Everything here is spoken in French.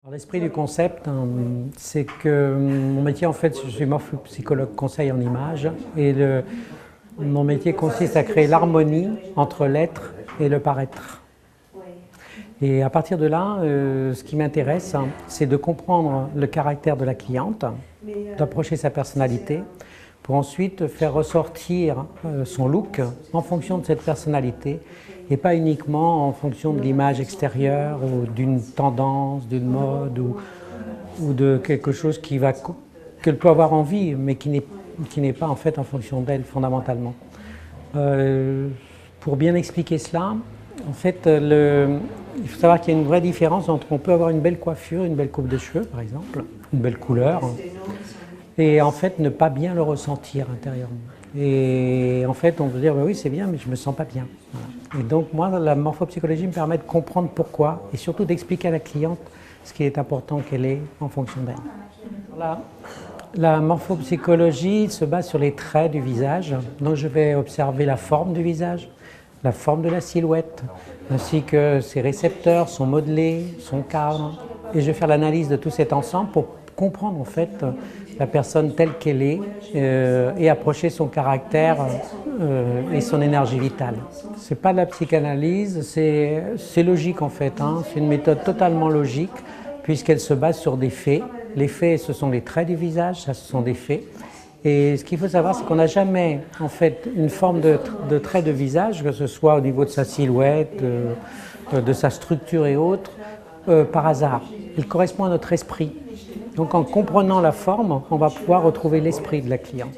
L'esprit du concept, c'est que mon métier, en fait, je suis morphopsychologue conseil en images et mon métier consiste à créer l'harmonie entre l'être et le paraître. Et à partir de là, ce qui m'intéresse, c'est de comprendre le caractère de la cliente, d'approcher sa personnalité, pour ensuite faire ressortir son look en fonction de cette personnalité et pas uniquement en fonction de l'image extérieure ou d'une tendance, d'une mode ou de quelque chose qu'elle peut avoir envie mais qui n'est pas en fait en fonction d'elle fondamentalement. Pour bien expliquer cela, en fait, il faut savoir qu'il y a une vraie différence entre on peut avoir une belle coiffure, une belle coupe de cheveux par exemple, une belle couleur, et en fait ne pas bien le ressentir intérieurement. Et en fait on peut dire bah oui c'est bien mais je ne me sens pas bien. Voilà. Et donc moi la morphopsychologie me permet de comprendre pourquoi et surtout d'expliquer à la cliente ce qui est important qu'elle ait en fonction d'elle. La morphopsychologie se base sur les traits du visage, donc je vais observer la forme du visage, la forme de la silhouette, ainsi que ses récepteurs, son modelé, son cadre, et je vais faire l'analyse de tout cet ensemble pour comprendre en fait la personne telle qu'elle est et approcher son caractère et son énergie vitale. Ce n'est pas de la psychanalyse, c'est logique en fait, c'est une méthode totalement logique puisqu'elle se base sur des faits. Les faits, ce sont les traits du visage, ça ce sont des faits. Et ce qu'il faut savoir, c'est qu'on n'a jamais en fait une forme de trait de visage, que ce soit au niveau de sa silhouette, de sa structure et autres, par hasard. Il correspond à notre esprit. Donc en comprenant la forme, on va pouvoir retrouver l'esprit de la cliente.